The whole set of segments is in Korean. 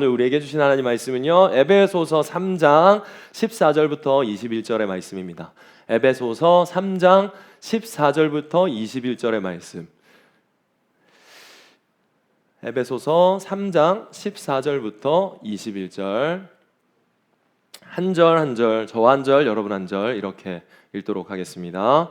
오늘 우리에게 주신 하나님 말씀은요, 에베소서 3장 14절부터 21절의 말씀입니다. 에베소서 3장 14절부터 21절의 말씀. 에베소서 3장 14절부터 21절. 한 절 한 절, 저 한 절, 여러분 한 절 이렇게 읽도록 하겠습니다.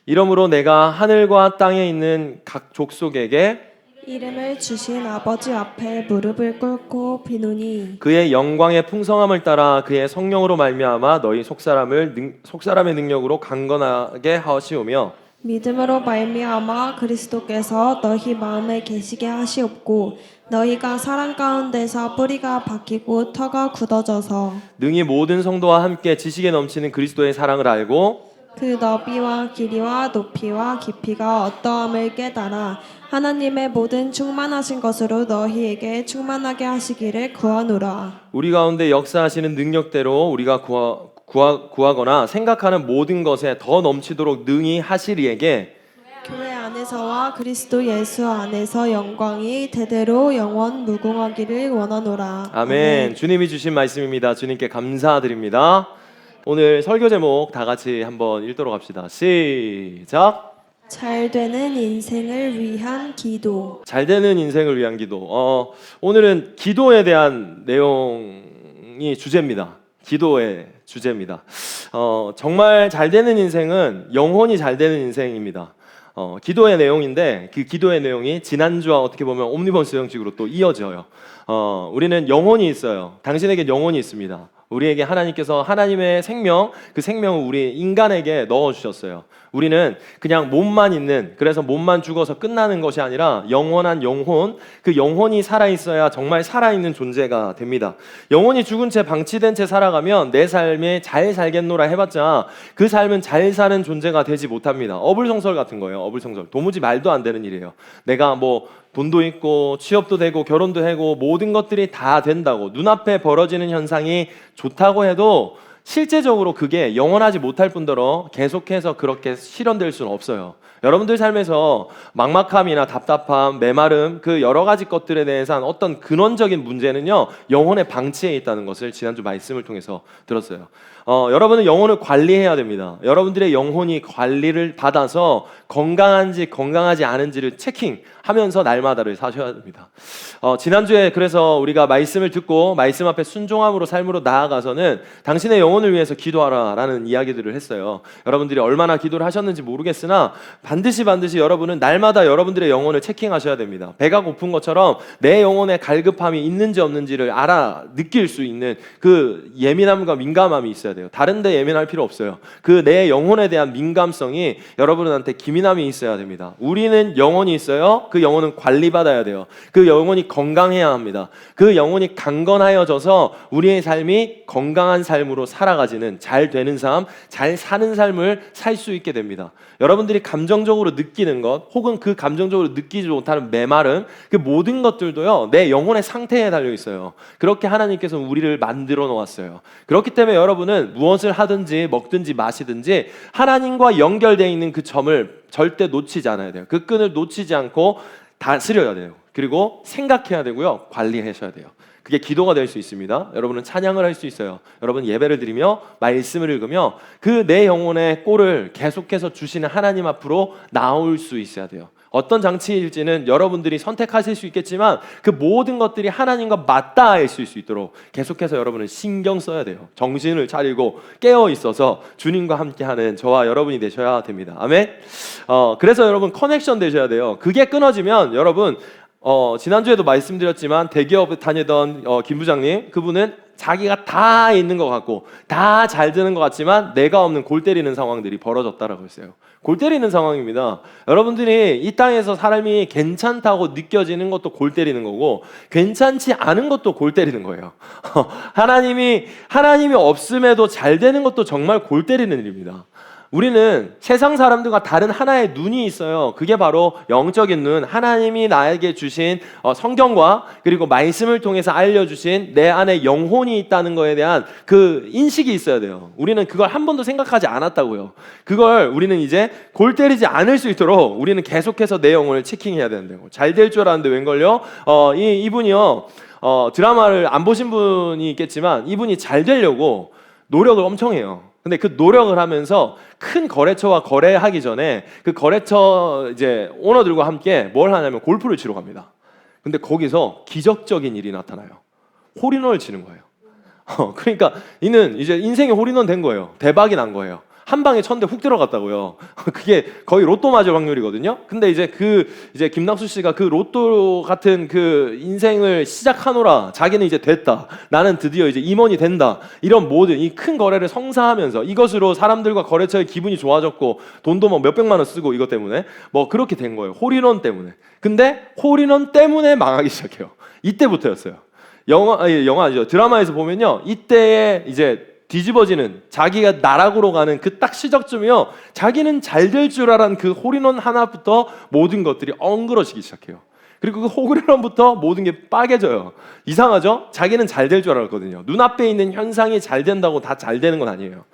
이러므로 내가 하늘과 땅에 있는 각 족속에게 이름을 주신 아버지 앞에 무릎을 꿇고 비노니 그의 영광의 풍성함을 따라 그의 성령으로 말미암아 너희 속사람의 능력으로 강건하게 하시오며 믿음으로 말미암아 그리스도께서 너희 마음에 계시게 하시옵고 너희가 사랑 가운데서 뿌리가 박히고 터가 굳어져서 능히 모든 성도와 함께 지식에 넘치는 그리스도의 사랑을 알고 그 너비와 길이와 높이와 깊이가 어떠함을 깨달아 하나님의 모든 충만하신 것으로 너희에게 충만하게 하시기를 구하노라. 우리 가운데 역사하시는 능력대로 우리가 구하거나 생각하는 모든 것에 더 넘치도록 능히 하시리에게 교회 안에서와 그리스도 예수 안에서 영광이 대대로 영원 무궁하기를 원하노라. 아멘. 주님이 주신 말씀입니다. 주님께 감사드립니다. 오늘 설교 제목 다 같이 한번 읽도록 합시다. 시작. 잘 되는 인생을 위한 기도. 잘 되는 인생을 위한 기도. 오늘은 기도에 대한 내용이 주제입니다. 기도의 주제입니다. 정말 잘 되는 인생은 영혼이 잘 되는 인생입니다. 기도의 내용인데 그 기도의 내용이 지난주와 어떻게 보면 옴니버스 형식으로 또 이어져요. 우리는 영혼이 있어요. 당신에게 영혼이 있습니다. 우리에게 하나님께서 하나님의 생명, 그 생명을 우리 인간에게 넣어주셨어요. 우리는 그냥 몸만 있는, 그래서 몸만 죽어서 끝나는 것이 아니라 영원한 영혼, 그 영혼이 살아있어야 정말 살아있는 존재가 됩니다. 영혼이 죽은 채 방치된 채 살아가면 내 삶에 잘 살겠노라 해봤자 그 삶은 잘 사는 존재가 되지 못합니다. 어불성설 같은 거예요. 어불성설. 도무지 말도 안 되는 일이에요. 내가 뭐 돈도 있고 취업도 되고 결혼도 하고 모든 것들이 다 된다고 눈앞에 벌어지는 현상이 좋다고 해도 실제적으로 그게 영원하지 못할 뿐더러 계속해서 그렇게 실현될 수는 없어요. 여러분들 삶에서 막막함이나 답답함, 메마름 그 여러 가지 것들에 대해서 어떤 근원적인 문제는요 영혼의 방치에 있다는 것을 지난주 말씀을 통해서 들었어요. 여러분은 영혼을 관리해야 됩니다. 여러분들의 영혼이 관리를 받아서 건강한지 건강하지 않은지를 체킹하면서 날마다를 사셔야 됩니다. 지난주에 그래서 우리가 말씀을 듣고 말씀 앞에 순종함으로 삶으로 나아가서는 당신의 영혼을 위해서 기도하라라는 이야기들을 했어요. 여러분들이 얼마나 기도를 하셨는지 모르겠으나 반드시 여러분은 날마다 여러분들의 영혼을 체킹하셔야 됩니다. 배가 고픈 것처럼 내 영혼에 갈급함이 있는지 없는지를 느낄 수 있는 그 예민함과 민감함이 있어야 돼요. 다른 데 예민할 필요 없어요. 그 내 영혼에 대한 민감성이 여러분한테 기민함이 있어야 됩니다. 우리는 영혼이 있어요. 그 영혼은 관리받아야 돼요. 그 영혼이 건강해야 합니다. 그 영혼이 강건하여져서 우리의 삶이 건강한 삶으로 살아가지는 잘 되는 삶, 잘 사는 삶을 살 수 있게 됩니다. 여러분들이 감정적으로 느끼는 것 혹은 그 감정적으로 느끼지 못하는 메마름 그 모든 것들도요 내 영혼의 상태에 달려 있어요. 그렇게 하나님께서 우리를 만들어 놓았어요. 그렇기 때문에 여러분은 무엇을 하든지 먹든지 마시든지 하나님과 연결되어 있는 그 점을 절대 놓치지 않아야 돼요. 그 끈을 놓치지 않고 다스려야 돼요. 그리고 생각해야 되고요 관리하셔야 돼요. 그게 기도가 될 수 있습니다. 여러분은 찬양을 할 수 있어요. 여러분 예배를 드리며 말씀을 읽으며 그 내 영혼의 꼴을 계속해서 주시는 하나님 앞으로 나올 수 있어야 돼요. 어떤 장치일지는 여러분들이 선택하실 수 있겠지만 그 모든 것들이 하나님과 맞닿아 있을 수 있도록 계속해서 여러분은 신경 써야 돼요. 정신을 차리고 깨어 있어서 주님과 함께하는 저와 여러분이 되셔야 됩니다. 아멘. 그래서 여러분 커넥션 되셔야 돼요. 그게 끊어지면 여러분 지난주에도 말씀드렸지만 대기업 다니던 김 부장님 그분은 자기가 다 있는 것 같고 다 잘 되는 것 같지만 내가 없는 골 때리는 상황들이 벌어졌다라고 했어요. 골 때리는 상황입니다. 여러분들이 이 땅에서 사람이 괜찮다고 느껴지는 것도 골 때리는 거고 괜찮지 않은 것도 골 때리는 거예요. 하나님이 없음에도 잘 되는 것도 정말 골 때리는 일입니다. 우리는 세상 사람들과 다른 하나의 눈이 있어요. 그게 바로 영적인 눈, 하나님이 나에게 주신 성경과 그리고 말씀을 통해서 알려주신 내 안에 영혼이 있다는 거에 대한 그 인식이 있어야 돼요. 우리는 그걸 한 번도 생각하지 않았다고요. 그걸 우리는 이제 골 때리지 않을 수 있도록 우리는 계속해서 내 영혼을 체킹해야 되는데요. 잘 될 줄 알았는데 웬걸요? 이분이요 드라마를 안 보신 분이 있겠지만 이분이 잘 되려고 노력을 엄청 해요. 근데 그 노력을 하면서 큰 거래처와 거래하기 전에 그 거래처 이제 오너들과 함께 뭘 하냐면 골프를 치러 갑니다. 근데 거기서 기적적인 일이 나타나요. 홀인원을 치는 거예요. 그러니까 이는 이제 인생에 홀인원 된 거예요. 대박이 난 거예요. 한 방에 천대 훅 들어갔다고요. 그게 거의 로또 맞을 확률이거든요. 근데 이제 이제 김낙수 씨가 그 로또 같은 그 인생을 시작하노라. 자기는 이제 됐다. 나는 드디어 이제 임원이 된다. 이런 모든 이 큰 거래를 성사하면서 이것으로 사람들과 거래처의 기분이 좋아졌고 돈도 뭐 몇백만 원 쓰고 이것 때문에 뭐 그렇게 된 거예요. 홀인원 때문에. 근데 홀인원 때문에 망하기 시작해요. 이때부터였어요. 영화죠. 드라마에서 보면요. 이때에 이제 뒤집어지는 자기가 나락으로 가는 그 딱 시작점이요. 자기는 잘 될 줄 알았는 그 홀인원 하나부터 모든 것들이 엉그러지기 시작해요. 그리고 그 홀인원부터 모든 게 빠개져요. 이상하죠? 자기는 잘 될 줄 알았거든요. 눈앞에 있는 현상이 잘 된다고 다 잘 되는 건 아니에요.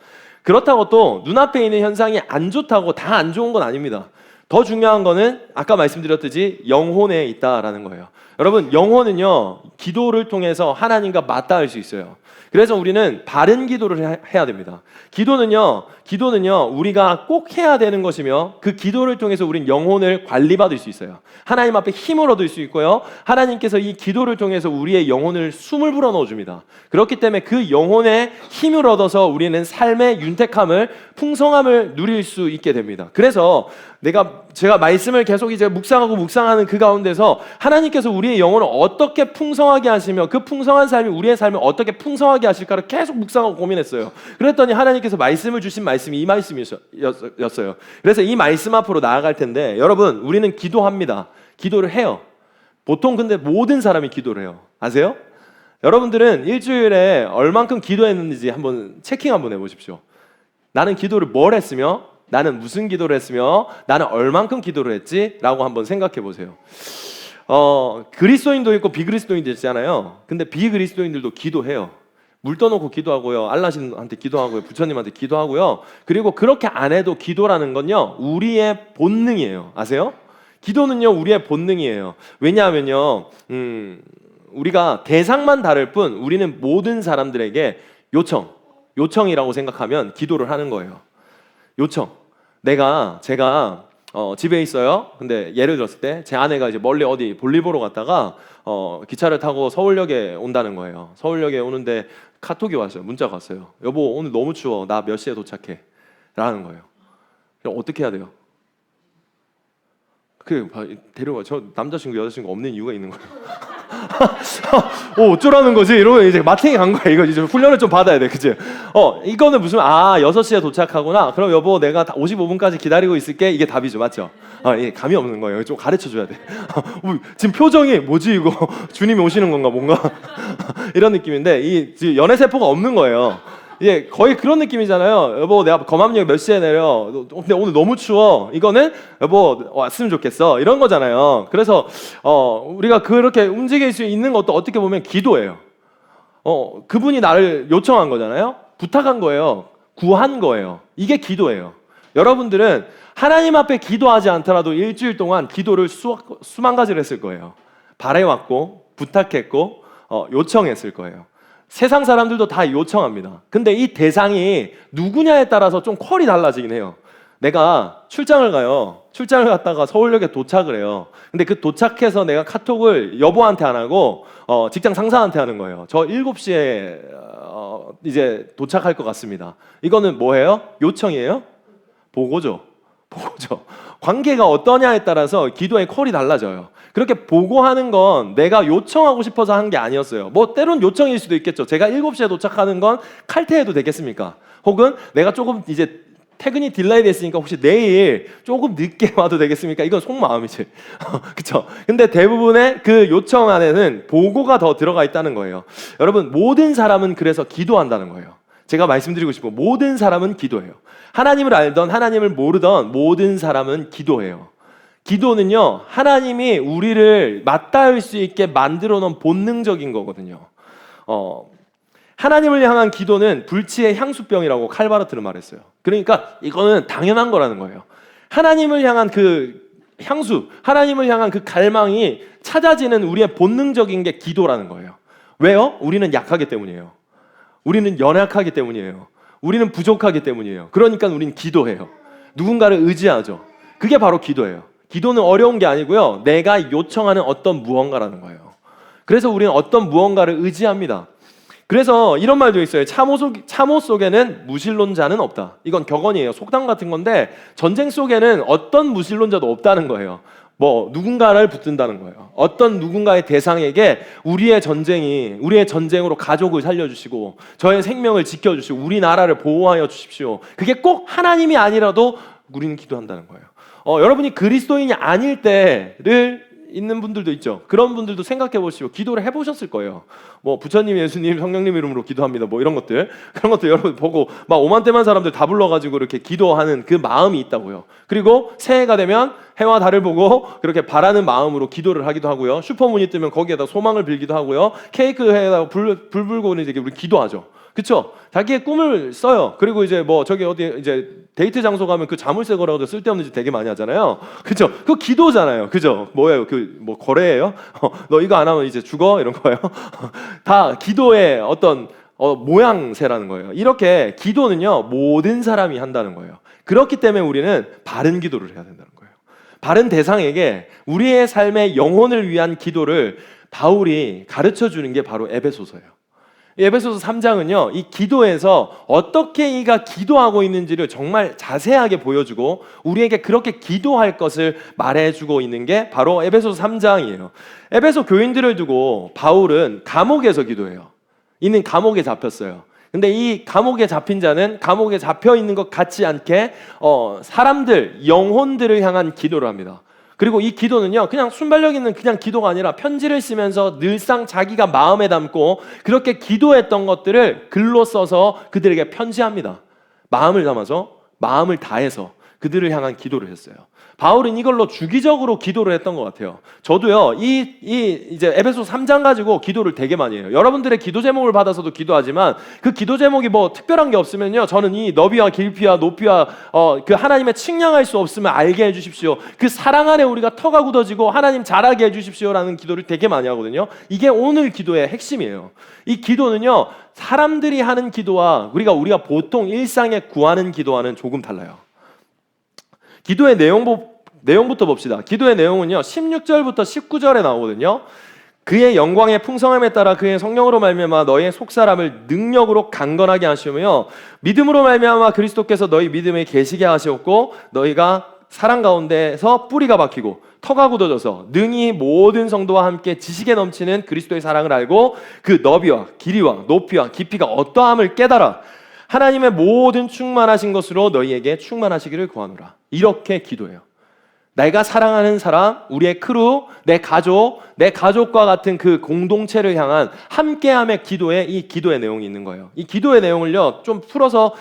그렇다고 또 눈앞에 있는 현상이 안 좋다고 다 안 좋은 건 아닙니다. 더 중요한 거는 아까 말씀드렸듯이 영혼에 있다라는 거예요. 여러분, 영혼은요, 기도를 통해서 하나님과 맞닿을 수 있어요. 그래서 우리는 바른 기도를 해야 됩니다. 기도는요, 우리가 꼭 해야 되는 것이며 그 기도를 통해서 우린 영혼을 관리받을 수 있어요. 하나님 앞에 힘을 얻을 수 있고요. 하나님께서 이 기도를 통해서 우리의 영혼을 숨을 불어넣어 줍니다. 그렇기 때문에 그 영혼에 힘을 얻어서 우리는 삶의 윤택함을, 풍성함을 누릴 수 있게 됩니다. 그래서 제가 말씀을 계속 이제 묵상하는 그 가운데서 하나님께서 우리의 영혼을 어떻게 풍성하게 하시며 그 풍성한 삶이 우리의 삶을 어떻게 풍성하게 하실까를 계속 묵상하고 고민했어요. 그랬더니 하나님께서 말씀을 주신 말씀이 이 말씀이었어요. 그래서 이 말씀 앞으로 나아갈 텐데 여러분, 우리는 기도합니다. 기도를 해요. 보통 근데 모든 사람이 기도를 해요. 아세요? 여러분들은 일주일에 얼만큼 기도했는지 한번 체킹 한번 해보십시오. 나는 기도를 뭘 했으며 나는 무슨 기도를 했으며 나는 얼만큼 기도를 했지? 라고 한번 생각해 보세요. 그리스도인도 있고 비그리스도인도 있잖아요. 근데 비그리스도인들도 기도해요. 물 떠놓고 기도하고요. 알라신한테 기도하고요. 부처님한테 기도하고요. 그리고 그렇게 안 해도 기도라는 건요, 우리의 본능이에요. 아세요? 기도는요, 우리의 본능이에요. 왜냐하면요, 우리가 대상만 다를 뿐 우리는 모든 사람들에게 요청이라고 생각하면 기도를 하는 거예요. 요청. 제가 집에 있어요. 근데 예를 들었을 때 제 아내가 이제 멀리 어디 볼일 보러 갔다가 기차를 타고 서울역에 온다는 거예요. 서울역에 오는데 카톡이 왔어요. 문자가 왔어요. 여보, 오늘 너무 추워. 나 몇 시에 도착해? 라는 거예요. 그럼 어떻게 해야 돼요? 데려가. 저 남자친구 여자친구 없는 이유가 있는 거예요. 어쩌라는 거지? 이러면 이제 마탱이 간 거야. 이거 이제 훈련을 좀 받아야 돼. 그치? 이거는 무슨 6시에 도착하구나. 그럼 여보, 내가 55분까지 기다리고 있을게. 이게 답이죠. 맞죠? 이게 감이 없는 거예요. 좀 가르쳐 줘야 돼. 지금 표정이 뭐지 이거? 주님이 오시는 건가 뭔가? 이런 느낌인데 이 연애 세포가 없는 거예요. 예, 거의 그런 느낌이잖아요. 여보, 내가 검암역 몇 시에 내려? 근데 오늘 너무 추워. 이거는 여보 왔으면 좋겠어. 이런 거잖아요. 그래서 우리가 그렇게 움직일 수 있는 것도 어떻게 보면 기도예요. 그분이 나를 요청한 거잖아요. 부탁한 거예요. 구한 거예요. 이게 기도예요. 여러분들은 하나님 앞에 기도하지 않더라도 일주일 동안 기도를 수만 가지를 했을 거예요. 바래왔고 부탁했고 요청했을 거예요. 세상 사람들도 다 요청합니다. 근데 이 대상이 누구냐에 따라서 좀 퀄이 달라지긴 해요. 내가 출장을 가요. 출장을 갔다가 서울역에 도착을 해요. 근데 그 도착해서 내가 카톡을 여보한테 안 하고 직장 상사한테 하는 거예요. 저 7시에 이제 도착할 것 같습니다. 이거는 뭐예요? 요청이에요? 보고죠. 관계가 어떠냐에 따라서 기도의 퀄이 달라져요. 그렇게 보고하는 건 내가 요청하고 싶어서 한 게 아니었어요. 뭐 때론 요청일 수도 있겠죠. 제가 7시에 도착하는 건 칼퇴해도 되겠습니까? 혹은 내가 조금 이제 퇴근이 딜레이 됐으니까 혹시 내일 조금 늦게 와도 되겠습니까? 이건 속마음이지. 그렇죠? 근데 대부분의 그 요청 안에는 보고가 더 들어가 있다는 거예요. 여러분, 모든 사람은 그래서 기도한다는 거예요. 제가 말씀드리고 싶은 모든 사람은 기도해요. 하나님을 알던 하나님을 모르던 모든 사람은 기도해요. 기도는요, 하나님이 우리를 맞닿을 수 있게 만들어 놓은 본능적인 거거든요. 하나님을 향한 기도는 불치의 향수병이라고 칼바르트는 말했어요. 그러니까 이거는 당연한 거라는 거예요. 하나님을 향한 그 향수, 하나님을 향한 그 갈망이 찾아지는 우리의 본능적인 게 기도라는 거예요. 왜요? 우리는 약하기 때문이에요. 우리는 연약하기 때문이에요. 우리는 부족하기 때문이에요. 그러니까 우리는 기도해요. 누군가를 의지하죠. 그게 바로 기도예요. 기도는 어려운 게 아니고요. 내가 요청하는 어떤 무언가라는 거예요. 그래서 우리는 어떤 무언가를 의지합니다. 그래서 이런 말도 있어요. 참호 속에는 무신론자는 없다. 이건 격언이에요. 속담 같은 건데 전쟁 속에는 어떤 무신론자도 없다는 거예요. 누군가를 붙든다는 거예요. 어떤 누군가의 대상에게 우리의 전쟁으로 가족을 살려주시고 저의 생명을 지켜주시고 우리 나라를 보호하여 주십시오. 그게 꼭 하나님이 아니라도 우리는 기도한다는 거예요. 여러분이 그리스도인이 아닐 때를 있는 분들도 있죠. 그런 분들도 생각해 보시고 기도를 해보셨을 거예요. 부처님, 예수님, 성령님 이름으로 기도합니다. 이런 것들, 그런 것들 여러분 보고 막 오만때만 사람들 다 불러가지고 이렇게 기도하는 그 마음이 있다고요. 그리고 새해가 되면 해와 달을 보고 그렇게 바라는 마음으로 기도를 하기도 하고요. 슈퍼문이 뜨면 거기에다 소망을 빌기도 하고요. 케이크에다가 불 불고는 이제 우리 기도하죠. 그렇죠? 자기의 꿈을 써요. 그리고 이제 저기 어디 이제 데이트 장소 가면 그 자물쇠 걸어도 쓸데없는 짓 되게 많이 하잖아요. 그렇죠? 그거 기도잖아요. 그죠? 뭐예요? 거래예요? 너 이거 안 하면 이제 죽어? 이런 거예요. 다 기도의 어떤 모양새라는 거예요. 이렇게 기도는요 모든 사람이 한다는 거예요. 그렇기 때문에 우리는 바른 기도를 해야 된다는 거예요. 바른 대상에게 우리의 삶의 영혼을 위한 기도를 바울이 가르쳐 주는 게 바로 에베소서예요. 에베소서 3장은요 이 기도에서 어떻게 이가 기도하고 있는지를 정말 자세하게 보여주고 우리에게 그렇게 기도할 것을 말해주고 있는 게 바로 에베소서 3장이에요. 에베소 교인들을 두고 바울은 감옥에서 기도해요. 이는 감옥에 잡혔어요. 근데 이 감옥에 잡힌 자는 감옥에 잡혀 있는 것 같지 않게 사람들, 영혼들을 향한 기도를 합니다. 그리고 이 기도는요 그냥 순발력 있는 그냥 기도가 아니라 편지를 쓰면서 늘상 자기가 마음에 담고 그렇게 기도했던 것들을 글로 써서 그들에게 편지합니다. 마음을 담아서 마음을 다해서 그들을 향한 기도를 했어요. 바울은 이걸로 주기적으로 기도를 했던 것 같아요. 저도요 이제 에베소 3장 가지고 기도를 되게 많이 해요. 여러분들의 기도 제목을 받아서도 기도하지만 그 기도 제목이 특별한 게 없으면요 저는 이 너비와 길이와 높이와 그 하나님의 측량할 수 없으면 알게 해주십시오. 그 사랑 안에 우리가 터가 굳어지고 하나님 잘하게 해주십시오라는 기도를 되게 많이 하거든요. 이게 오늘 기도의 핵심이에요. 이 기도는요 사람들이 하는 기도와 우리가 보통 일상에 구하는 기도와는 조금 달라요. 기도의 내용부터 봅시다. 기도의 내용은요 16절부터 19절에 나오거든요. 그의 영광의 풍성함에 따라 그의 성령으로 말미암아 너희의 속사람을 능력으로 강건하게 하시며 믿음으로 말미암아 그리스도께서 너희 믿음에 계시게 하시었고 너희가 사랑 가운데서 뿌리가 박히고 터가 굳어져서 능히 모든 성도와 함께 지식에 넘치는 그리스도의 사랑을 알고 그 너비와 길이와 높이와 깊이가 어떠함을 깨달아 하나님의 모든 충만하신 것으로 너희에게 충만하시기를 구하노라. 이렇게 기도해요. 내가 사랑하는 사람, 우리의 크루, 내 가족과 같은 그 공동체를 향한 함께함의 기도에 이 기도의 내용이 있는 거예요. 이 기도의 내용을요 좀 풀어서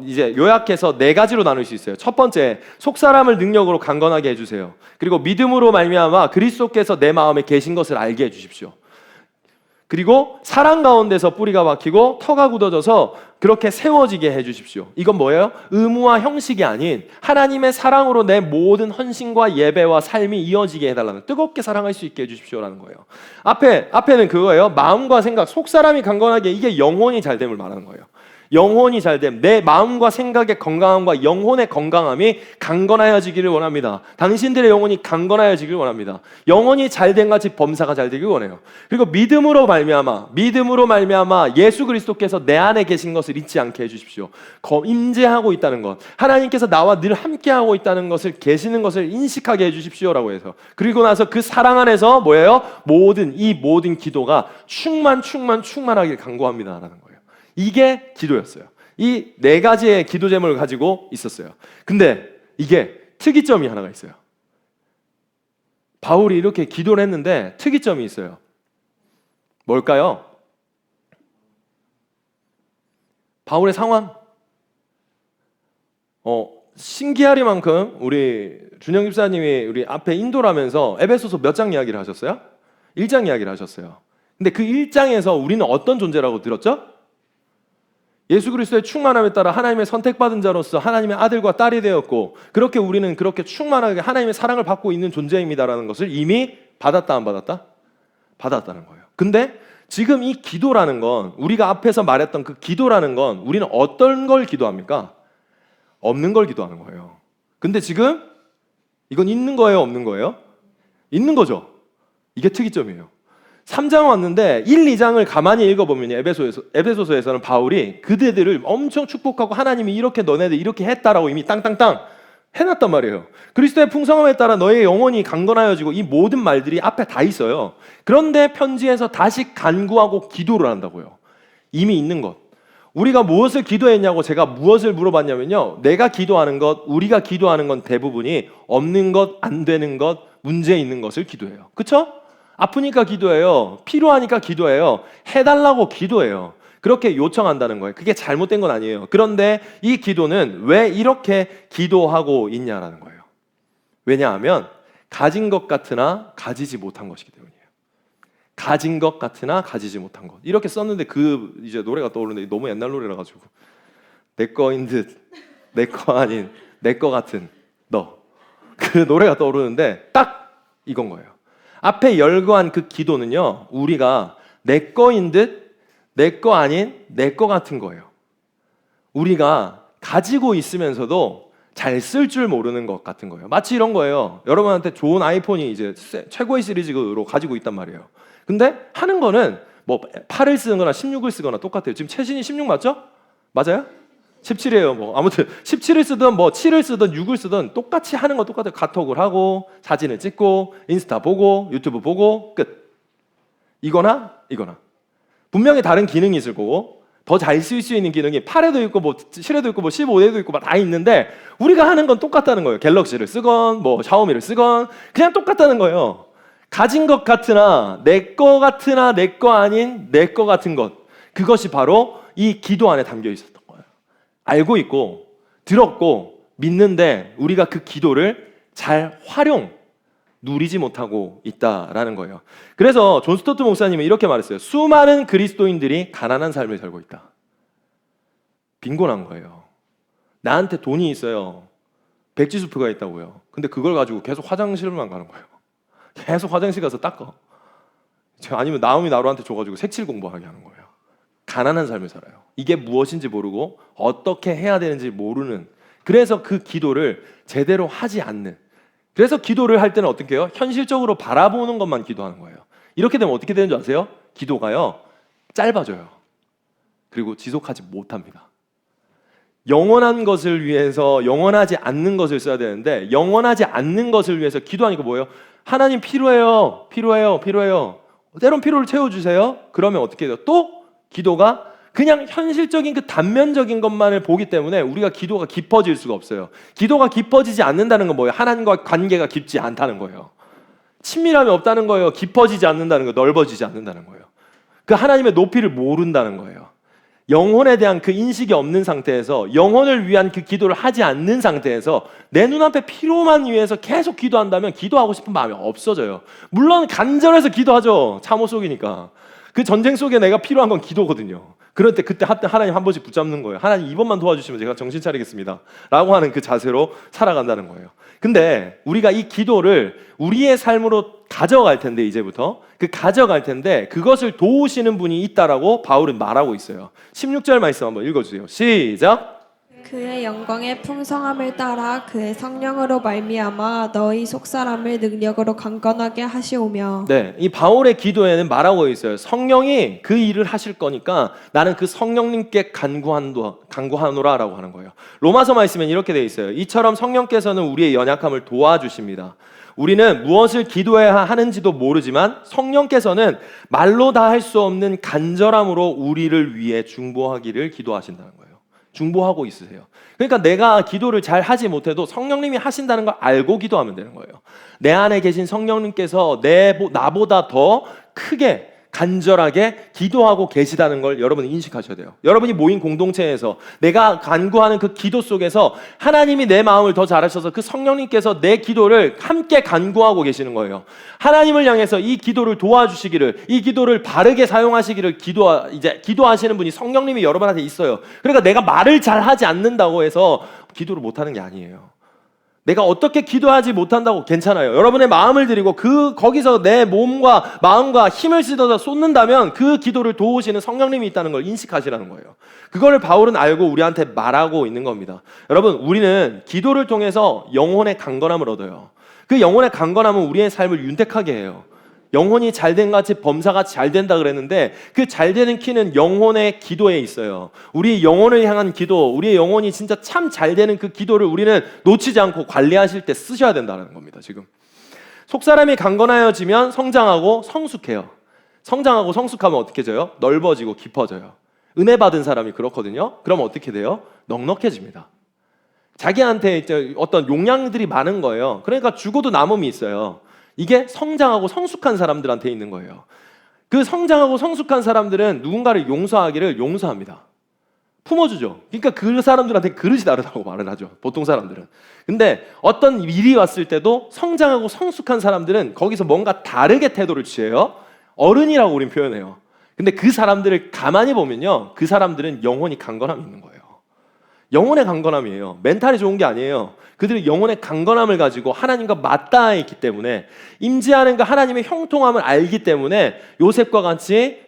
이제 요약해서 4가지로 나눌 수 있어요. 첫 번째, 속사람을 능력으로 강건하게 해주세요. 그리고 믿음으로 말미암아 그리스도께서 내 마음에 계신 것을 알게 해주십시오. 그리고 사랑 가운데서 뿌리가 박히고 터가 굳어져서 그렇게 세워지게 해주십시오. 이건 뭐예요? 의무와 형식이 아닌 하나님의 사랑으로 내 모든 헌신과 예배와 삶이 이어지게 해달라는, 뜨겁게 사랑할 수 있게 해주십시오라는 거예요. 앞에는 그거예요. 마음과 생각, 속사람이 강건하게, 이게 영혼이 잘됨을 말하는 거예요. 영혼이 잘됨, 내 마음과 생각의 건강함과 영혼의 건강함이 강건하여지기를 원합니다. 당신들의 영혼이 강건하여지기를 원합니다. 영혼이 잘됨 같이 범사가 잘 되길 원해요. 그리고 믿음으로 말미암아 예수 그리스도께서 내 안에 계신 것을 잊지 않게 해주십시오. 임재하고 있다는 것, 하나님께서 나와 늘 함께하고 있다는 것을, 계시는 것을 인식하게 해주십시오라고 해서, 그리고 나서 그 사랑 안에서 뭐예요? 이 모든 기도가 충만하길 간구합니다라는 거예요. 이게 기도였어요. 이 4가지의 기도 제목을 가지고 있었어요. 근데 이게 특이점이 하나가 있어요. 바울이 이렇게 기도를 했는데 특이점이 있어요. 뭘까요? 바울의 상황. 신기하리만큼 우리 준영 집사님이 우리 앞에 인도를 하면서 에베소서 몇 장 이야기를 하셨어요? 1장 이야기를 하셨어요. 근데 그 1장에서 우리는 어떤 존재라고 들었죠? 예수 그리스도의 충만함에 따라 하나님의 선택받은 자로서 하나님의 아들과 딸이 되었고, 그렇게 우리는 그렇게 충만하게 하나님의 사랑을 받고 있는 존재입니다라는 것을 이미 받았다 안 받았다? 받았다는 거예요. 근데 지금 이 기도라는 건 우리가 앞에서 말했던 그 기도라는 건 우리는 어떤 걸 기도합니까? 없는 걸 기도하는 거예요. 근데 지금 이건 있는 거예요, 없는 거예요? 있는 거죠. 이게 특이점이에요. 3장 왔는데 1, 2장을 가만히 읽어보면 에베소서에서는 바울이 그대들을 엄청 축복하고 하나님이 이렇게 너네들 이렇게 했다라고 이미 땅땅땅 해놨단 말이에요. 그리스도의 풍성함에 따라 너의 영혼이 강건하여지고 이 모든 말들이 앞에 다 있어요. 그런데 편지에서 다시 간구하고 기도를 한다고요. 이미 있는 것. 우리가 무엇을 기도했냐고 제가 무엇을 물어봤냐면요, 내가 기도하는 것, 우리가 기도하는 건 대부분이 없는 것, 안 되는 것, 문제 있는 것을 기도해요. 그렇죠? 아프니까 기도해요. 필요하니까 기도해요. 해달라고 기도해요. 그렇게 요청한다는 거예요. 그게 잘못된 건 아니에요. 그런데 이 기도는 왜 이렇게 기도하고 있냐라는 거예요. 왜냐하면 가진 것 같으나 가지지 못한 것이기 때문이에요. 가진 것 같으나 가지지 못한 것. 이렇게 썼는데 그 이제 노래가 떠오르는데 너무 옛날 노래라 가지고 내 거인 듯 내 거 아닌 내 거 같은 너. 그 노래가 떠오르는데 딱 이건 거예요. 앞에 열거한 그 기도는요, 우리가 내 거인 듯 내 거 아닌 내 거 같은 거예요. 우리가 가지고 있으면서도 잘 쓸 줄 모르는 것 같은 거예요. 마치 이런 거예요. 여러분한테 좋은 아이폰이 이제 최고의 시리즈로 가지고 있단 말이에요. 근데 하는 거는 뭐 8을 쓰거나 16을 쓰거나 똑같아요. 지금 최신이 16 맞죠? 맞아요? 17이에요. 뭐 아무튼 17을 쓰든 뭐 7을 쓰든 6을 쓰든 똑같이 하는 거 똑같아요. 카톡을 하고 사진을 찍고 인스타 보고 유튜브 보고 끝. 이거나 이거나. 분명히 다른 기능이 있을 거고 더 잘 쓸 수 있는 기능이 8에도 있고 뭐 7에도 있고 뭐 15에도 있고 막 다 있는데 우리가 하는 건 똑같다는 거예요. 갤럭시를 쓰건 뭐 샤오미를 쓰건 그냥 똑같다는 거예요. 가진 것 같으나 내 거 같으나 내 거 아닌 내 거 같은 것. 그것이 바로 이 기도 안에 담겨 있었던 거예요. 알고 있고 들었고 믿는데 우리가 그 기도를 잘 누리지 못하고 있다라는 거예요. 그래서 존 스토트 목사님은 이렇게 말했어요. 수많은 그리스도인들이 가난한 삶을 살고 있다. 빈곤한 거예요. 나한테 돈이 있어요. 백지수표가 있다고요. 근데 그걸 가지고 계속 화장실만 가는 거예요. 계속 화장실 가서 닦아. 아니면 나음이 나로한테 줘가지고 색칠 공부하게 하는 거예요. 가난한 삶을 살아요. 이게 무엇인지 모르고 어떻게 해야 되는지 모르는, 그래서 그 기도를 제대로 하지 않는, 그래서 기도를 할 때는 어떻게 해요? 현실적으로 바라보는 것만 기도하는 거예요. 이렇게 되면 어떻게 되는 줄 아세요? 기도가요, 짧아져요. 그리고 지속하지 못합니다. 영원한 것을 위해서 영원하지 않는 것을 써야 되는데 영원하지 않는 것을 위해서 기도하니까 뭐예요? 하나님 필요해요. 때론 필요를 채워주세요. 그러면 어떻게 돼요? 또 기도가 그냥 현실적인 그 단면적인 것만을 보기 때문에 우리가 기도가 깊어질 수가 없어요. 기도가 깊어지지 않는다는 건 뭐예요? 하나님과 관계가 깊지 않다는 거예요. 친밀함이 없다는 거예요. 깊어지지 않는다는 거예요. 넓어지지 않는다는 거예요. 그 하나님의 높이를 모른다는 거예요. 영혼에 대한 그 인식이 없는 상태에서, 영혼을 위한 그 기도를 하지 않는 상태에서 내 눈앞에 필요만 위해서 계속 기도한다면 기도하고 싶은 마음이 없어져요. 물론 간절해서 기도하죠. 참호 속이니까. 그 전쟁 속에 내가 필요한 건 기도거든요. 그럴 때 그때 하나님 한 번씩 붙잡는 거예요. 하나님 이번만 도와주시면 제가 정신 차리겠습니다 라고 하는 그 자세로 살아간다는 거예요. 근데 우리가 이 기도를 우리의 삶으로 가져갈 텐데, 이제부터 가져갈 텐데 그것을 도우시는 분이 있다라고 바울은 말하고 있어요. 16절 말씀 한번 읽어주세요. 시작. 그의 영광의 풍성함을 따라 그의 성령으로 말미암아 너희 속사람을 능력으로 강건하게 하시오며. 네, 이 바울의 기도에는 말하고 있어요. 성령이 그 일을 하실 거니까 나는 그 성령님께 간구하노라라고 하는 거예요. 로마서 말씀엔 이렇게 돼 있어요. 이처럼 성령께서는 우리의 연약함을 도와주십니다. 우리는 무엇을 기도해야 하는지도 모르지만 성령께서는 말로 다 할 수 없는 간절함으로 우리를 위해 중보하기를 기도하신다는 거예요. 중보하고 있으세요. 그러니까 내가 기도를 잘 하지 못해도 성령님이 하신다는 걸 알고 기도하면 되는 거예요. 내 안에 계신 성령님께서 나보다 더 크게 간절하게 기도하고 계시다는 걸 여러분이 인식하셔야 돼요. 여러분이 모인 공동체에서 내가 간구하는 그 기도 속에서 하나님이 내 마음을 더 잘 아셔서 그 성령님께서 내 기도를 함께 간구하고 계시는 거예요. 하나님을 향해서 이 기도를 도와주시기를, 이 기도를 바르게 사용하시기를 기도하시는 분이 성령님이 여러분한테 있어요. 그러니까 내가 말을 잘 하지 않는다고 해서 기도를 못 하는 게 아니에요. 내가 어떻게 기도하지 못한다고 괜찮아요. 여러분의 마음을 드리고 거기서 내 몸과 마음과 힘을 쏟아서 쏟는다면 그 기도를 도우시는 성령님이 있다는 걸 인식하시라는 거예요. 그거를 바울은 알고 우리한테 말하고 있는 겁니다. 여러분, 우리는 기도를 통해서 영혼의 강건함을 얻어요. 그 영혼의 강건함은 우리의 삶을 윤택하게 해요. 영혼이 잘된 같이 범사가 잘 된다 그랬는데 그 잘 되는 키는 영혼의 기도에 있어요. 우리 영혼을 향한 기도, 우리의 영혼이 진짜 참 잘 되는 그 기도를 우리는 놓치지 않고 관리하실 때 쓰셔야 된다는 겁니다. 지금 속사람이 강건하여지면 성장하고 성숙해요. 성장하고 성숙하면 어떻게 돼요? 넓어지고 깊어져요. 은혜 받은 사람이 그렇거든요. 그럼 어떻게 돼요? 넉넉해집니다. 자기한테 이제 어떤 용량들이 많은 거예요. 그러니까 죽어도 남음이 있어요. 이게 성장하고 성숙한 사람들한테 있는 거예요. 그 성장하고 성숙한 사람들은 누군가를 용서하기를 용서합니다. 품어주죠. 그러니까 그 사람들한테 그릇이 다르다고 말을 하죠. 보통 사람들은. 근데 어떤 일이 왔을 때도 성장하고 성숙한 사람들은 거기서 뭔가 다르게 태도를 취해요. 어른이라고 우린 표현해요. 근데 그 사람들을 가만히 보면요, 그 사람들은 영혼이 강건함이 있는 거예요. 영혼의 강건함이에요. 멘탈이 좋은 게 아니에요. 그들은 영혼의 강건함을 가지고 하나님과 맞닿아 있기 때문에, 임재하는 그 하나님의 형통함을 알기 때문에 요셉과 같이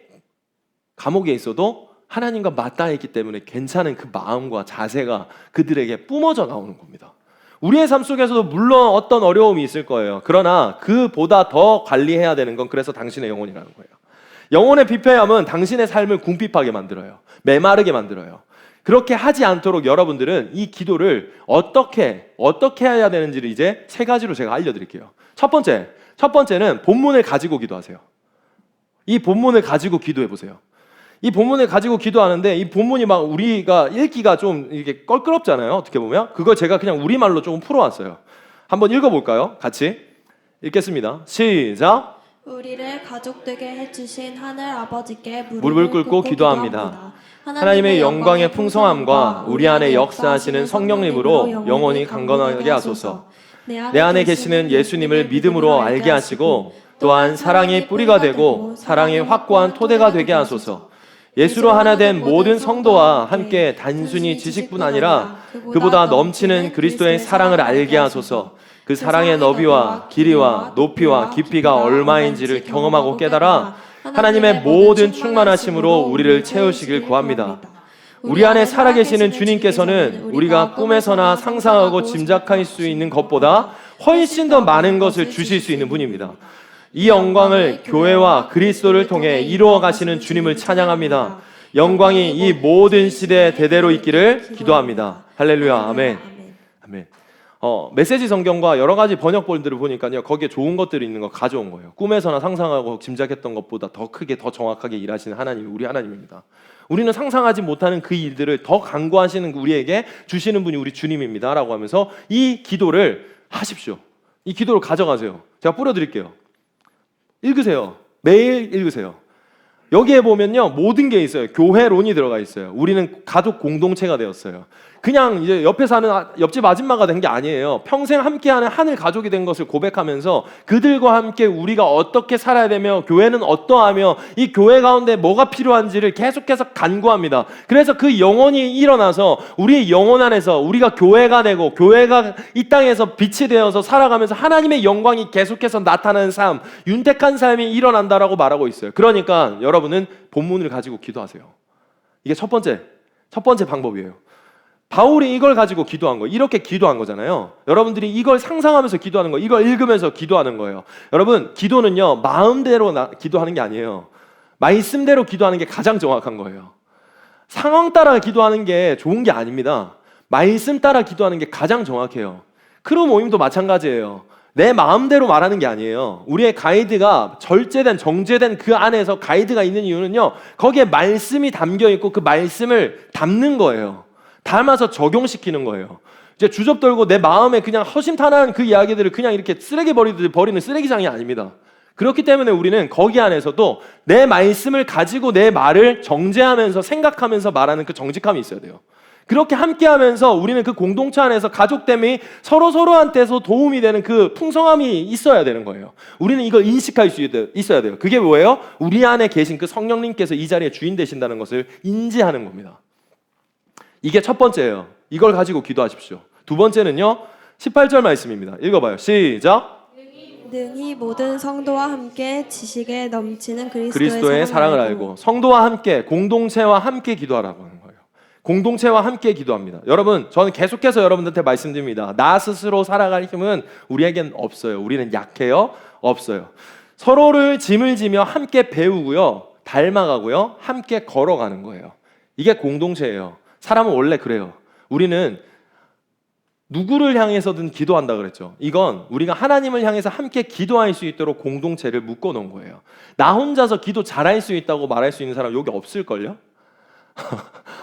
감옥에 있어도 하나님과 맞닿아 있기 때문에 괜찮은 그 마음과 자세가 그들에게 뿜어져 나오는 겁니다. 우리의 삶 속에서도 물론 어떤 어려움이 있을 거예요. 그러나 그보다 더 관리해야 되는 건 그래서 당신의 영혼이라는 거예요. 영혼의 피폐함은 당신의 삶을 궁핍하게 만들어요. 메마르게 만들어요. 그렇게 하지 않도록 여러분들은 이 기도를 어떻게 해야 되는지를 이제 세 가지로 제가 알려드릴게요. 첫 번째는 본문을 가지고 기도하세요. 이 본문을 가지고 기도해 보세요. 이 본문을 가지고 기도하는데 이 본문이 막 우리가 읽기가 좀 이게 껄끄럽잖아요. 어떻게 보면 그걸 제가 그냥 우리말로 조금 풀어왔어요. 한번 읽어볼까요? 같이 읽겠습니다. 시작. 우리를 가족되게 해주신 하늘 아버지께 무릎을 꿇고 기도합니다. 하나님의 영광의 풍성함과 우리 안에 역사하시는 성령님으로 영혼이 강건하게 하소서. 내 안에 계시는 예수님을 믿음으로 알게 하시고 또한 사랑이 뿌리가 되고 사랑이 확고한 토대가 되게 하소서. 예수로 하나 된 모든 성도와 함께 단순히 지식뿐 아니라 그보다 넘치는 그리스도의 사랑을 알게 하소서. 그 사랑의 너비와 길이와 높이와 깊이가 얼마인지를 경험하고 깨달아 하나님의 모든 충만하심으로 우리를 채우시길 구합니다. 우리 안에 살아계시는 주님께서는 우리가 꿈에서나 상상하고 짐작할 수 있는 것보다 훨씬 더 많은 것을 주실 수 있는 분입니다. 이 영광을 교회와 그리스도를 통해 이루어 가시는 주님을 찬양합니다. 영광이 이 모든 시대에 대대로 있기를 기도합니다. 할렐루야. 아멘. 아멘. 메시지 성경과 여러 가지 번역본들을 보니까요, 거기에 좋은 것들이 있는 거 가져온 거예요. 꿈에서나 상상하고 짐작했던 것보다 더 크게 더 정확하게 일하시는 하나님이 우리 하나님입니다. 우리는 상상하지 못하는 그 일들을 더 강구하시는 우리에게 주시는 분이 우리 주님입니다 라고 하면서 이 기도를 하십시오. 이 기도를 가져가세요. 제가 뿌려드릴게요. 읽으세요. 매일 읽으세요. 여기에 보면요, 모든 게 있어요. 교회론이 들어가 있어요. 우리는 가족 공동체가 되었어요. 그냥 이제 옆에 사는 옆집 아줌마가 된 게 아니에요. 평생 함께하는 하늘 가족이 된 것을 고백하면서 그들과 함께 우리가 어떻게 살아야 되며 교회는 어떠하며 이 교회 가운데 뭐가 필요한지를 계속해서 간구합니다. 그래서 그 영혼이 일어나서 우리의 영혼 안에서 우리가 교회가 되고 교회가 이 땅에서 빛이 되어서 살아가면서 하나님의 영광이 계속해서 나타나는 삶, 윤택한 삶이 일어난다라고 말하고 있어요. 그러니까 여러분은 본문을 가지고 기도하세요. 이게 첫 번째 방법이에요. 바울이 이걸 가지고 기도한 거예요. 이렇게 기도한 거잖아요. 여러분들이 이걸 상상하면서 기도하는 거예요. 이걸 읽으면서 기도하는 거예요. 여러분, 기도는요, 마음대로 기도하는 게 아니에요. 말씀대로 기도하는 게 가장 정확한 거예요. 상황 따라 기도하는 게 좋은 게 아닙니다. 말씀 따라 기도하는 게 가장 정확해요. 크루 모임도 마찬가지예요. 내 마음대로 말하는 게 아니에요. 우리의 가이드가 절제된, 정제된 그 안에서 가이드가 있는 이유는요, 거기에 말씀이 담겨 있고 그 말씀을 담는 거예요. 담아서 적용시키는 거예요. 이제 주접 떨고 내 마음에 그냥 허심탄회한 그 이야기들을 그냥 이렇게 쓰레기 버리는 쓰레기장이 아닙니다. 그렇기 때문에 우리는 거기 안에서도 내 말씀을 가지고 내 말을 정제하면서 생각하면서 말하는 그 정직함이 있어야 돼요. 그렇게 함께하면서 우리는 그 공동체 안에서 가족됨이 서로한테서 도움이 되는 그 풍성함이 있어야 되는 거예요. 우리는 이걸 인식할 수 있어야 돼요. 그게 뭐예요? 우리 안에 계신 그 성령님께서 이 자리에 주인 되신다는 것을 인지하는 겁니다. 이게 첫 번째예요. 이걸 가지고 기도하십시오. 두 번째는요, 18절 말씀입니다. 읽어봐요. 시작. 능히 모든 성도와 함께 지식에 넘치는 그리스도의 사랑을 알고 성도와 함께 공동체와 함께 기도하라고 하는 거예요. 공동체와 함께 기도합니다. 여러분, 저는 계속해서 여러분들한테 말씀드립니다. 나 스스로 살아갈 힘은 우리에겐 없어요. 우리는 약해요. 없어요. 서로를 짐을 지며 함께 배우고요. 닮아가고요. 함께 걸어가는 거예요. 이게 공동체예요. 사람은 원래 그래요. 우리는 누구를 향해서든 기도한다 그랬죠. 이건 우리가 하나님을 향해서 함께 기도할 수 있도록 공동체를 묶어 놓은 거예요. 나 혼자서 기도 잘할 수 있다고 말할 수 있는 사람 여기 없을걸요?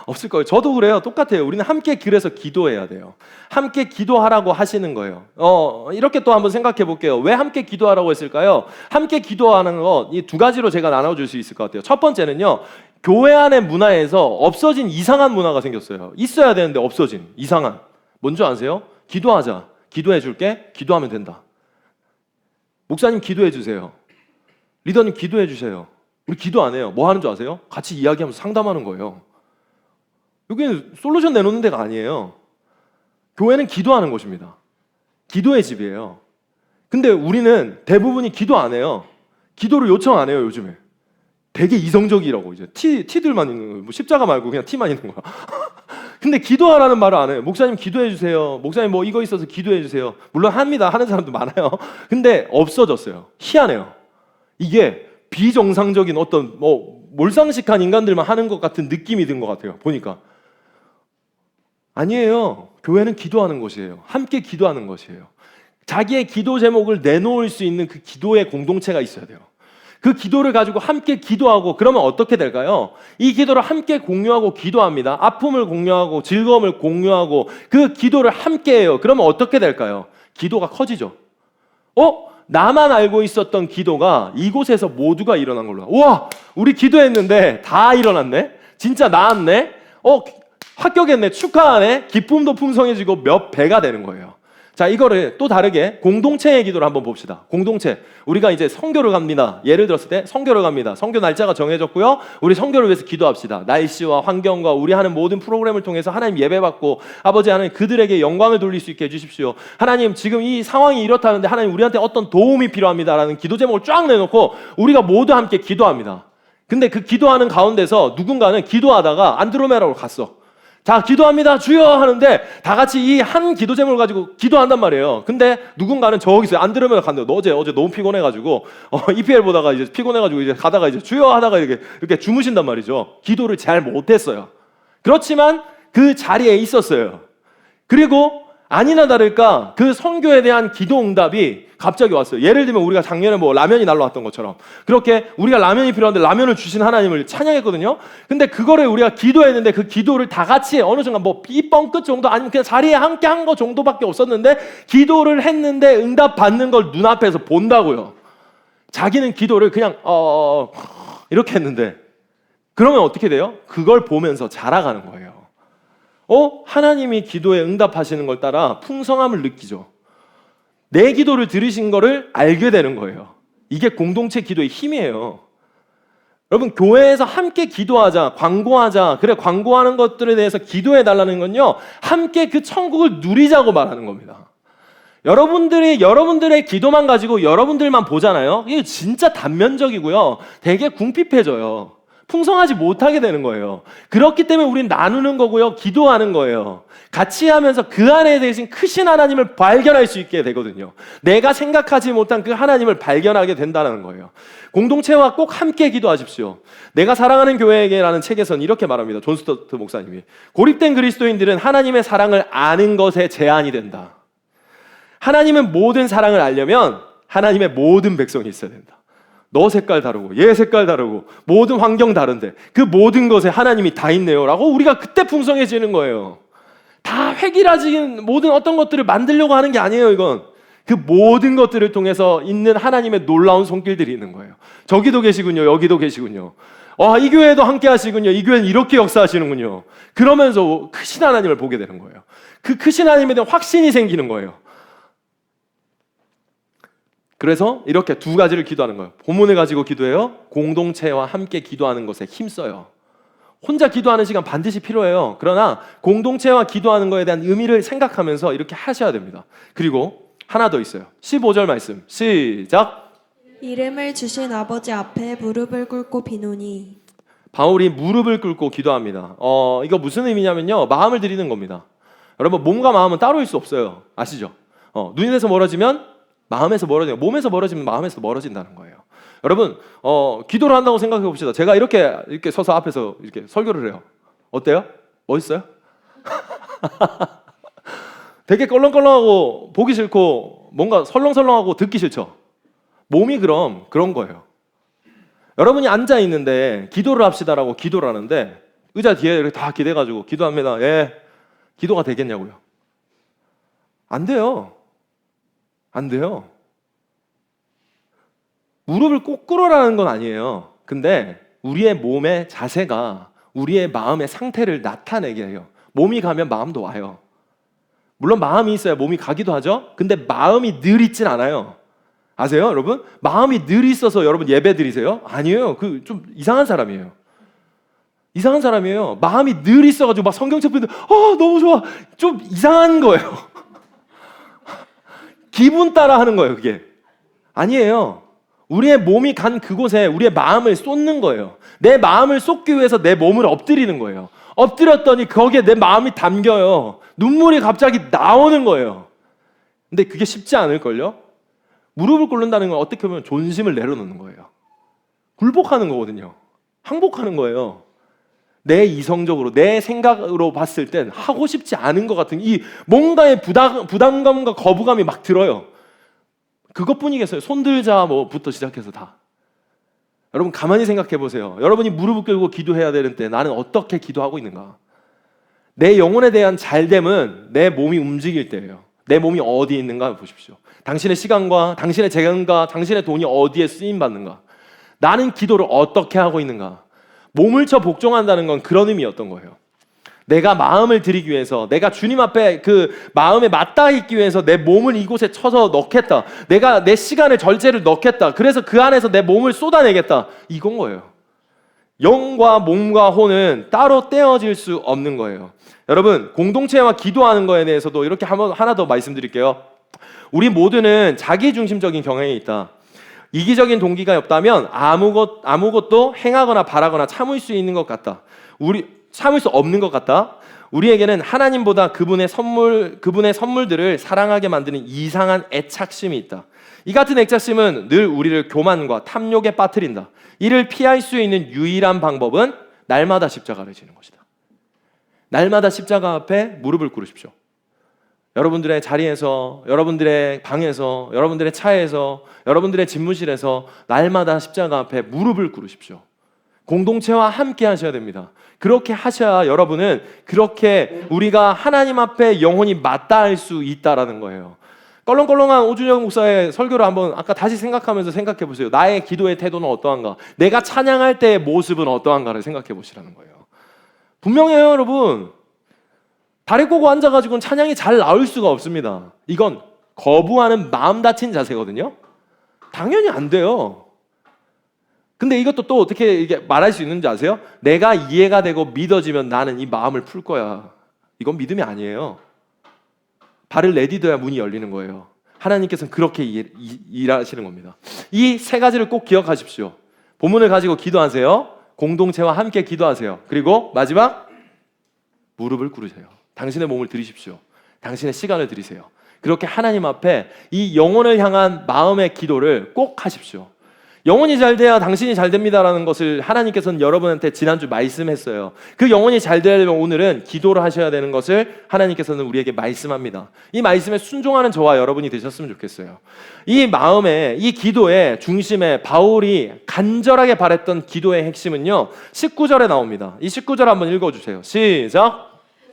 없을 거예요. 저도 그래요. 똑같아요. 우리는 함께 그래서 기도해야 돼요. 함께 기도하라고 하시는 거예요. 이렇게 또 한번 생각해 볼게요. 왜 함께 기도하라고 했을까요? 함께 기도하는 거 이 두 가지로 제가 나눠줄 수 있을 것 같아요. 첫 번째는요. 교회 안의 문화에서 없어진 이상한 문화가 생겼어요. 있어야 되는데 없어진 이상한. 뭔지 아세요? 기도하자. 기도해 줄게. 기도하면 된다. 목사님 기도해 주세요. 리더님 기도해 주세요. 우리 기도 안 해요. 뭐 하는 줄 아세요? 같이 이야기하면서 상담하는 거예요. 여기는 솔루션 내놓는 데가 아니에요. 교회는 기도하는 곳입니다. 기도의 집이에요. 근데 우리는 대부분이 기도 안 해요. 기도를 요청 안 해요, 요즘에. 되게 이성적이라고 이제 티들만 있는 거예요. 뭐 십자가 말고 그냥 티만 있는 거야. 근데 기도하라는 말을 안 해요. 목사님 기도해 주세요. 목사님 뭐 이거 있어서 기도해 주세요. 물론 합니다. 하는 사람도 많아요. 근데 없어졌어요. 희한해요. 이게 비정상적인 어떤 몰상식한 인간들만 하는 것 같은 느낌이 든 것 같아요. 보니까 아니에요. 교회는 기도하는 곳이에요. 함께 기도하는 것이에요. 자기의 기도 제목을 내놓을 수 있는 그 기도의 공동체가 있어야 돼요. 그 기도를 가지고 함께 기도하고 그러면 어떻게 될까요? 이 기도를 함께 공유하고 기도합니다. 아픔을 공유하고 즐거움을 공유하고 그 기도를 함께 해요. 그러면 어떻게 될까요? 기도가 커지죠. 나만 알고 있었던 기도가 이곳에서 모두가 일어난 걸로. 우와, 우리 기도했는데 다 일어났네. 진짜 나았네. 합격했네. 축하하네. 기쁨도 풍성해지고 몇 배가 되는 거예요. 자, 이거를 또 다르게 공동체의 기도를 한번 봅시다. 공동체. 우리가 이제 선교를 갑니다. 예를 들었을 때 선교를 갑니다. 선교 날짜가 정해졌고요. 우리 선교를 위해서 기도합시다. 날씨와 환경과 우리 하는 모든 프로그램을 통해서 하나님 예배받고 아버지 하나님 그들에게 영광을 돌릴 수 있게 해주십시오. 하나님 지금 이 상황이 이렇다는데 하나님 우리한테 어떤 도움이 필요합니다라는 기도 제목을 쫙 내놓고 우리가 모두 함께 기도합니다. 근데 그 기도하는 가운데서 누군가는 기도하다가 안드로메다로 갔어. 자, 기도합니다. 주여 하는데 다 같이 이 한 기도 제목을 가지고 기도한단 말이에요. 근데 누군가는 저기 있어요. 안 들으면 간대요. 너 어제 너무 피곤해가지고 EPL 보다가 이제 피곤해가지고 이제 가다가 이제 주여 하다가 이렇게 주무신단 말이죠. 기도를 잘 못했어요. 그렇지만 그 자리에 있었어요. 그리고 아니나 다를까 그 선교에 대한 기도 응답이 갑자기 왔어요. 예를 들면 우리가 작년에 뭐 라면이 날라왔던 것처럼 그렇게 우리가 라면이 필요한데 라면을 주신 하나님을 찬양했거든요. 근데 그거를 우리가 기도했는데 그 기도를 다 같이 어느 순간 뭐 이뻥 끝 정도 아니면 그냥 자리에 함께 한 거 정도밖에 없었는데 기도를 했는데 응답 받는 걸 눈앞에서 본다고요. 자기는 기도를 그냥 이렇게 했는데 그러면 어떻게 돼요? 그걸 보면서 자라가는 거예요. 하나님이 기도에 응답하시는 걸 따라 풍성함을 느끼죠. 내 기도를 들으신 거를 알게 되는 거예요. 이게 공동체 기도의 힘이에요. 여러분, 교회에서 함께 기도하자, 광고하자, 그래 광고하는 것들에 대해서 기도해달라는 건요, 함께 그 천국을 누리자고 말하는 겁니다. 여러분들의 기도만 가지고 여러분들만 보잖아요. 이게 진짜 단면적이고요. 되게 궁핍해져요. 풍성하지 못하게 되는 거예요. 그렇기 때문에 우리는 나누는 거고요. 기도하는 거예요. 같이 하면서 그 안에 계신 크신 하나님을 발견할 수 있게 되거든요. 내가 생각하지 못한 그 하나님을 발견하게 된다는 거예요. 공동체와 꼭 함께 기도하십시오. 내가 사랑하는 교회에게라는 책에서는 이렇게 말합니다. 존 스토트 목사님이. 고립된 그리스도인들은 하나님의 사랑을 아는 것에 제한이 된다. 하나님의 모든 사랑을 알려면 하나님의 모든 백성이 있어야 된다. 너 색깔 다르고 얘 색깔 다르고 모든 환경 다른데 그 모든 것에 하나님이 다 있네요 라고 우리가 그때 풍성해지는 거예요. 다 획일화진 모든 어떤 것들을 만들려고 하는 게 아니에요. 이건 그 모든 것들을 통해서 있는 하나님의 놀라운 손길들이 있는 거예요. 저기도 계시군요. 여기도 계시군요. 이 교회도 함께 하시군요. 이 교회는 이렇게 역사하시는군요. 그러면서 크신 하나님을 보게 되는 거예요. 그 크신 하나님에 대한 확신이 생기는 거예요. 그래서 이렇게 두 가지를 기도하는 거예요. 본문을 가지고 기도해요. 공동체와 함께 기도하는 것에 힘써요. 혼자 기도하는 시간 반드시 필요해요. 그러나 공동체와 기도하는 거에 대한 의미를 생각하면서 이렇게 하셔야 됩니다. 그리고 하나 더 있어요. 15절 말씀 시작. 이름을 주신 아버지 앞에 무릎을 꿇고 비노니. 바울이 무릎을 꿇고 기도합니다. 이거 무슨 의미냐면요, 마음을 드리는 겁니다. 여러분, 몸과 마음은 따로일 수 없어요. 아시죠? 눈에서 멀어지면 마음에서 멀어지고, 몸에서 멀어지면 마음에서 멀어진다는 거예요. 여러분, 기도를 한다고 생각해 봅시다. 제가 이렇게 서서 앞에서 이렇게 설교를 해요. 어때요? 멋있어요? 되게 껄렁껄렁하고 보기 싫고 뭔가 설렁설렁하고 듣기 싫죠? 몸이 그런 거예요. 여러분이 앉아 있는데 기도를 합시다라고 기도를 하는데 의자 뒤에 이렇게 다 기대가지고 기도합니다. 예, 기도가 되겠냐고요? 안 돼요. 안 돼요. 무릎을 꼭 꿇으라는 건 아니에요. 근데 우리의 몸의 자세가 우리의 마음의 상태를 나타내게 해요. 몸이 가면 마음도 와요. 물론 마음이 있어야 몸이 가기도 하죠. 근데 마음이 늘 있진 않아요. 아세요, 여러분? 마음이 늘 있어서 여러분 예배 드리세요? 아니에요. 그 좀 이상한 사람이에요. 이상한 사람이에요. 마음이 늘 있어가지고 막 성경 책보는데 너무 좋아. 좀 이상한 거예요. 기분 따라 하는 거예요, 그게. 아니에요. 우리의 몸이 간 그곳에 우리의 마음을 쏟는 거예요. 내 마음을 쏟기 위해서 내 몸을 엎드리는 거예요. 엎드렸더니 거기에 내 마음이 담겨요. 눈물이 갑자기 나오는 거예요. 근데 그게 쉽지 않을걸요? 무릎을 꿇는다는 건 어떻게 보면 존심을 내려놓는 거예요. 굴복하는 거거든요. 항복하는 거예요. 내 이성적으로, 내 생각으로 봤을 땐 하고 싶지 않은 것 같은 이 뭔가의 부담감과 거부감이 막 들어요. 그것뿐이겠어요. 손들자 뭐부터 시작해서 다. 여러분 가만히 생각해 보세요. 여러분이 무릎을 꿇고 기도해야 되는 때 나는 어떻게 기도하고 있는가? 내 영혼에 대한 잘됨은 내 몸이 움직일 때예요. 내 몸이 어디에 있는가 보십시오. 당신의 시간과 당신의 재간과 당신의 돈이 어디에 쓰임받는가? 나는 기도를 어떻게 하고 있는가? 몸을 쳐 복종한다는 건 그런 의미였던 거예요. 내가 마음을 드리기 위해서, 내가 주님 앞에 그 마음에 맞닿아 있기 위해서 내 몸을 이곳에 쳐서 넣겠다. 내가 내 시간을 절제를 넣겠다. 그래서 그 안에서 내 몸을 쏟아내겠다. 이건 거예요. 영과 몸과 혼은 따로 떼어질 수 없는 거예요. 여러분, 공동체와 기도하는 거에 대해서도 이렇게 하나 더 말씀드릴게요. 우리 모두는 자기중심적인 경향이 있다. 이기적인 동기가 없다면 아무것도 행하거나 바라거나 참을 수 있는 것 같다. 참을 수 없는 것 같다. 우리에게는 하나님보다 그분의 선물들을 사랑하게 만드는 이상한 애착심이 있다. 이 같은 애착심은 늘 우리를 교만과 탐욕에 빠뜨린다. 이를 피할 수 있는 유일한 방법은 날마다 십자가를 지는 것이다. 날마다 십자가 앞에 무릎을 꿇으십시오. 여러분들의 자리에서, 여러분들의 방에서, 여러분들의 차에서, 여러분들의 집무실에서 날마다 십자가 앞에 무릎을 꿇으십시오. 공동체와 함께 하셔야 됩니다. 그렇게 하셔야 여러분은 그렇게 우리가 하나님 앞에 영혼이 맞닿을 수 있다라는 거예요. 껄렁껄렁한 오준영 목사의 설교를 한번 아까 다시 생각하면서 생각해 보세요. 나의 기도의 태도는 어떠한가? 내가 찬양할 때의 모습은 어떠한가를 생각해 보시라는 거예요. 분명해요, 여러분. 다리 꼬고 앉아가지고는 찬양이 잘 나올 수가 없습니다. 이건 거부하는 마음 다친 자세거든요. 당연히 안 돼요. 근데 이것도 또 어떻게 이게 말할 수 있는지 아세요? 내가 이해가 되고 믿어지면 나는 이 마음을 풀 거야. 이건 믿음이 아니에요. 발을 내디뎌야 문이 열리는 거예요. 하나님께서는 그렇게 일하시는 겁니다. 이 세 가지를 꼭 기억하십시오. 본문을 가지고 기도하세요. 공동체와 함께 기도하세요. 그리고 마지막 무릎을 꿇으세요. 당신의 몸을 드리십시오. 당신의 시간을 드리세요. 그렇게 하나님 앞에 이 영혼을 향한 마음의 기도를 꼭 하십시오. 영혼이 잘 돼야 당신이 잘 됩니다라는 것을 하나님께서는 여러분한테 지난주 말씀했어요. 그 영혼이 잘 되려면 오늘은 기도를 하셔야 되는 것을 하나님께서는 우리에게 말씀합니다. 이 말씀에 순종하는 저와 여러분이 되셨으면 좋겠어요. 이 마음에, 이 기도의 중심에 바울이 간절하게 바랬던 기도의 핵심은요, 19절에 나옵니다. 이 19절 한번 읽어주세요. 시작!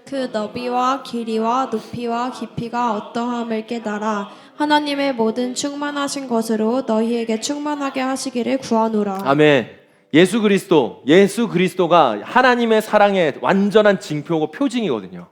그 너비와 길이와 높이와 깊이가 어떠함을 깨달아 하나님의 모든 충만하신 것으로 너희에게 충만하게 하시기를 구하노라. 아멘. 예수 그리스도가 하나님의 사랑의 완전한 징표고 표징이거든요.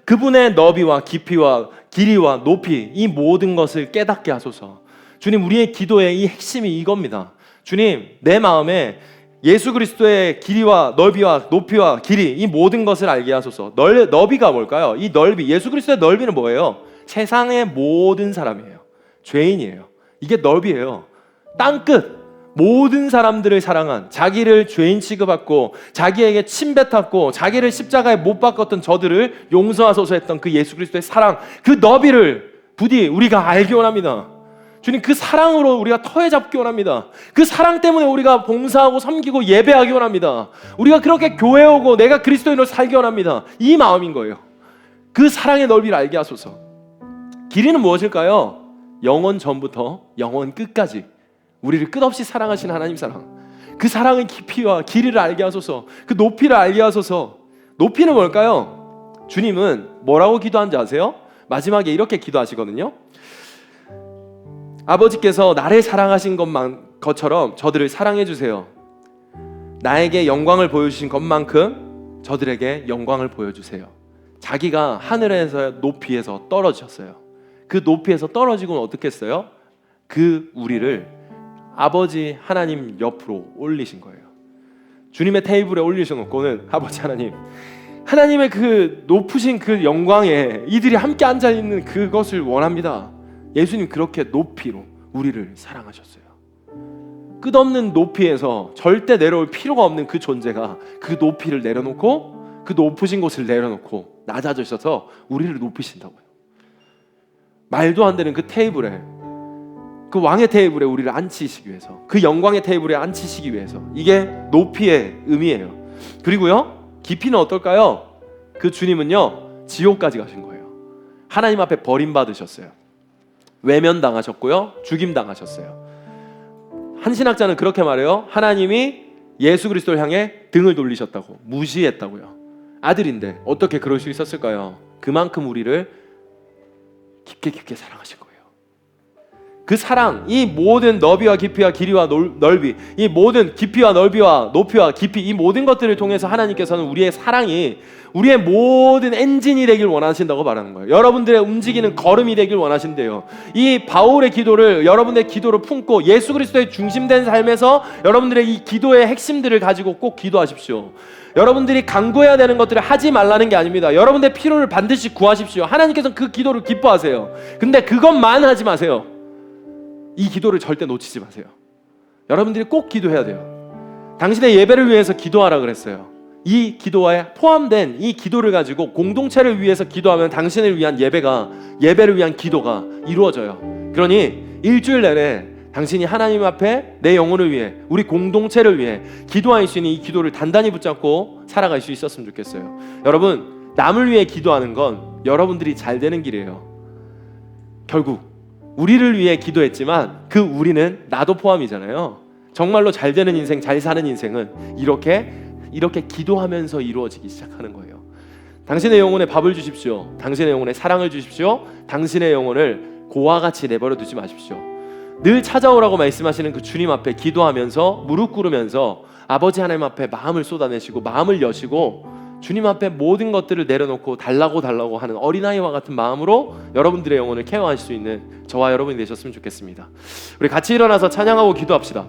그분의 너비와 깊이와 길이와 높이, 이 모든 것을 깨닫게 하소서. 주님, 우리의 기도의 이 핵심이 이겁니다. 주님, 내 마음에 예수 그리스도의 길이와 넓이와 높이와 길이 이 모든 것을 알게 하소서. 너비가 뭘까요? 이 넓이, 예수 그리스도의 넓이는 뭐예요? 세상의 모든 사람이에요. 죄인이에요. 이게 넓이에요. 땅끝 모든 사람들을 사랑한, 자기를 죄인 취급받고 자기에게 침뱉었고 자기를 십자가에 못 박았던 저들을 용서하소서 했던 그 예수 그리스도의 사랑, 그 너비를 부디 우리가 알기 원합니다. 주님, 그 사랑으로 우리가 터에 잡기 원합니다. 그 사랑 때문에 우리가 봉사하고 섬기고 예배하기 원합니다. 우리가 그렇게 교회 오고 내가 그리스도인으로 살기 원합니다. 이 마음인 거예요. 그 사랑의 넓이를 알게 하소서. 길이는 무엇일까요? 영원 전부터 영원 끝까지 우리를 끝없이 사랑하신 하나님 사랑, 그 사랑의 깊이와 길이를 알게 하소서. 그 높이를 알게 하소서. 높이는 뭘까요? 주님은 뭐라고 기도하는지 아세요? 마지막에 이렇게 기도하시거든요. 아버지께서 나를 사랑하신 것처럼 저들을 사랑해 주세요. 나에게 영광을 보여주신 것만큼 저들에게 영광을 보여주세요. 자기가 하늘에서 높이에서 떨어졌어요. 그 높이에서 떨어지고는 어떻게 했어요? 그 우리를 아버지 하나님 옆으로 올리신 거예요. 주님의 테이블에 올리셔놓고는 아버지 하나님, 하나님의 그 높으신 그 영광에 이들이 함께 앉아있는 그것을 원합니다. 예수님 그렇게 높이로 우리를 사랑하셨어요. 끝없는 높이에서 절대 내려올 필요가 없는 그 존재가 그 높이를 내려놓고, 그 높으신 곳을 내려놓고 낮아지셔서 우리를 높이신다고요. 말도 안 되는 그 테이블에, 그 왕의 테이블에 우리를 앉히시기 위해서, 그 영광의 테이블에 앉히시기 위해서. 이게 높이의 의미예요. 그리고요, 깊이는 어떨까요? 그 주님은요 지옥까지 가신 거예요. 하나님 앞에 버림받으셨어요. 외면당하셨고요, 죽임당하셨어요. 한 신학자는 그렇게 말해요. 하나님이 예수 그리스도를 향해 등을 돌리셨다고, 무시했다고요. 아들인데 어떻게 그럴 수 있었을까요? 그만큼 우리를 깊게 사랑하신 거예요. 그 사랑, 이 모든 너비와 깊이와 길이와 넓이, 이 모든 깊이와 넓이와 높이와 깊이, 이 모든 것들을 통해서 하나님께서는 우리의 사랑이 우리의 모든 엔진이 되길 원하신다고 말하는 거예요. 여러분들의 움직이는 걸음이 되길 원하신대요. 이 바울의 기도를, 여러분의 기도를 품고 예수 그리스도의 중심된 삶에서 여러분들의 이 기도의 핵심들을 가지고 꼭 기도하십시오. 여러분들이 간구해야 되는 것들을 하지 말라는 게 아닙니다. 여러분들의 필요를 반드시 구하십시오. 하나님께서는 그 기도를 기뻐하세요. 근데 그것만 하지 마세요. 이 기도를 절대 놓치지 마세요. 여러분들이 꼭 기도해야 돼요. 당신의 예배를 위해서 기도하라 그랬어요. 이 기도에 포함된 이 기도를 가지고 공동체를 위해서 기도하면 당신을 위한 예배를 위한 기도가 이루어져요. 그러니 일주일 내내 당신이 하나님 앞에 내 영혼을 위해, 우리 공동체를 위해 기도할 수 있는 이 기도를 단단히 붙잡고 살아갈 수 있었으면 좋겠어요. 여러분, 남을 위해 기도하는 건 여러분들이 잘 되는 길이에요. 결국 우리를 위해 기도했지만 그 우리는 나도 포함이잖아요. 정말로 잘 되는 인생, 잘 사는 인생은 이렇게 기도하면서 이루어지기 시작하는 거예요. 당신의 영혼에 밥을 주십시오. 당신의 영혼에 사랑을 주십시오. 당신의 영혼을 고와 같이 내버려 두지 마십시오. 늘 찾아오라고 말씀하시는 그 주님 앞에 기도하면서 무릎 꿇으면서 아버지 하나님 앞에 마음을 쏟아내시고 마음을 여시고 주님 앞에 모든 것들을 내려놓고 달라고 하는 어린아이와 같은 마음으로 여러분들의 영혼을 케어할 수 있는 저와 여러분이 되셨으면 좋겠습니다. 우리 같이 일어나서 찬양하고 기도합시다.